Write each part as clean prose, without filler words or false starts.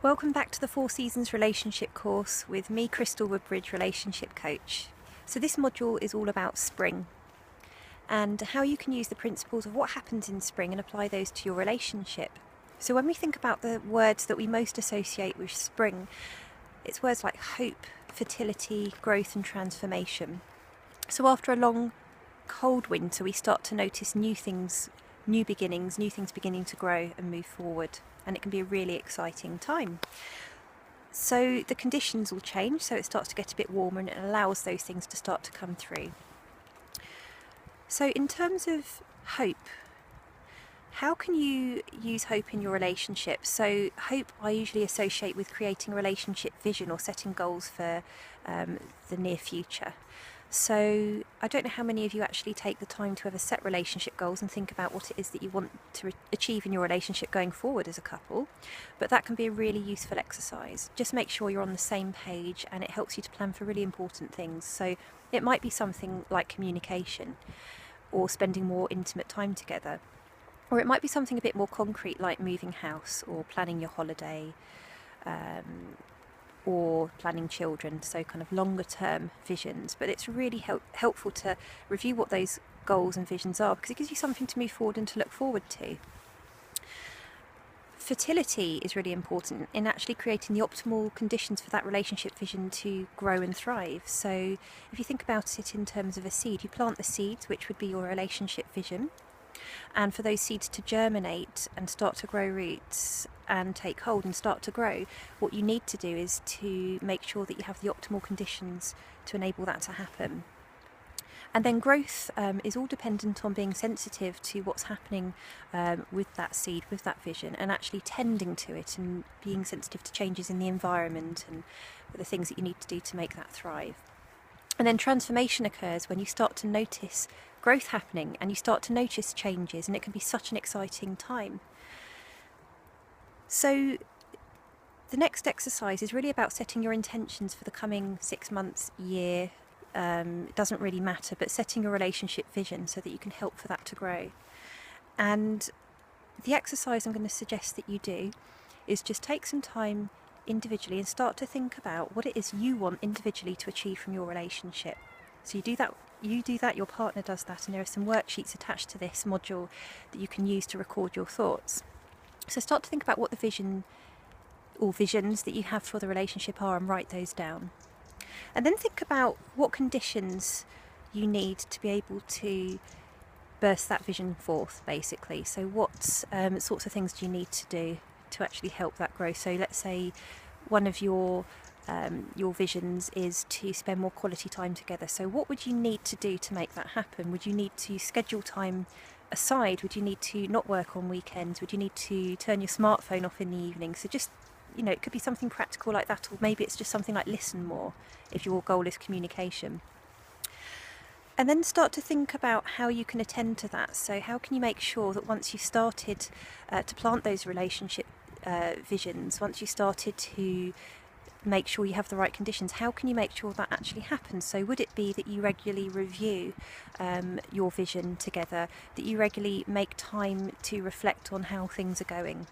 Welcome back to the Four Seasons Relationship course with me, Crystal Woodbridge, Relationship Coach. So this module is all about spring and how you can use the principles of what happens in spring and apply those to your relationship. So when we think about the words that we most associate with spring, it's words like hope, fertility, growth and transformation. So after a long cold winter, we start to notice new things, new beginnings, new things beginning to grow and move forward. And it can be a really exciting time. So the conditions will change, so it starts to get a bit warmer and it allows those things to start to come through. So in terms of hope, how can you use hope in your relationship? So hope I usually associate with creating a relationship vision or setting goals for the near future. So I don't know how many of you actually take the time to ever set relationship goals and think about what it is that you want to achieve in your relationship going forward as a couple, but that can be a really useful exercise. Just make sure you're on the same page and it helps you to plan for really important things. So it might be something like communication or spending more intimate time together, or it might be something a bit more concrete like moving house or planning your holiday, or planning children, so kind of longer term visions. But it's really helpful to review what those goals and visions are, because it gives you something to move forward and to look forward to. Fertility is really important in actually creating the optimal conditions for that relationship vision to grow and thrive. So if you think about it in terms of a seed, you plant the seeds, which would be your relationship vision, and for those seeds to germinate and start to grow roots and take hold and start to grow, what you need to do is to make sure that you have the optimal conditions to enable that to happen. And then growth is all dependent on being sensitive to what's happening with that seed, with that vision, and actually tending to it and being sensitive to changes in the environment and the things that you need to do to make that thrive. And then transformation occurs when you start to notice growth happening and you start to notice changes, and it can be such an exciting time. So the next exercise is really about setting your intentions for the coming 6 months, year. It doesn't really matter, but setting your relationship vision so that you can help for that to grow. And the exercise I'm going to suggest that you do is just take some time individually and start to think about what it is you want individually to achieve from your relationship. So you do that, your partner does that, and there are some worksheets attached to this module that you can use to record your thoughts. So start to think about what the vision or visions that you have for the relationship are and write those down. And then think about what conditions you need to be able to burst that vision forth, basically. So what sorts of things do you need to do to actually help that grow? So let's say one of your visions is to spend more quality time together. So what would you need to do to make that happen? Would you need to schedule time aside? Would you need to not work on weekends? Would you need to turn your smartphone off in the evening? So just, it could be something practical like that, or maybe it's just something like listen more if your goal is communication. And then start to think about how you can attend to that. So how can you make sure that once you've started to plant those relationship visions, once you started to make sure you have the right conditions, how can you make sure that actually happens? So would it be that you regularly review your vision together, that you regularly make time to reflect on how things are going?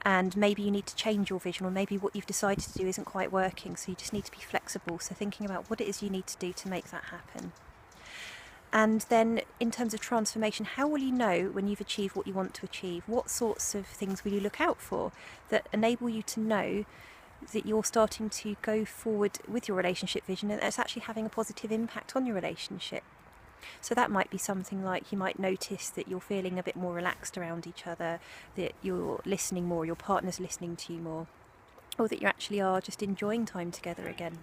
And maybe you need to change your vision, or maybe what you've decided to do isn't quite working, so you just need to be flexible. So thinking about what it is you need to do to make that happen. And then in terms of transformation, how will you know when you've achieved what you want to achieve? What sorts of things will you look out for that enable you to know that you're starting to go forward with your relationship vision and it's actually having a positive impact on your relationship? So that might be something like you might notice that you're feeling a bit more relaxed around each other, that you're listening more, your partner's listening to you more, or that you actually are just enjoying time together again.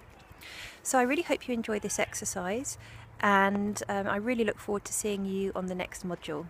So I really hope you enjoy this exercise, and I really look forward to seeing you on the next module.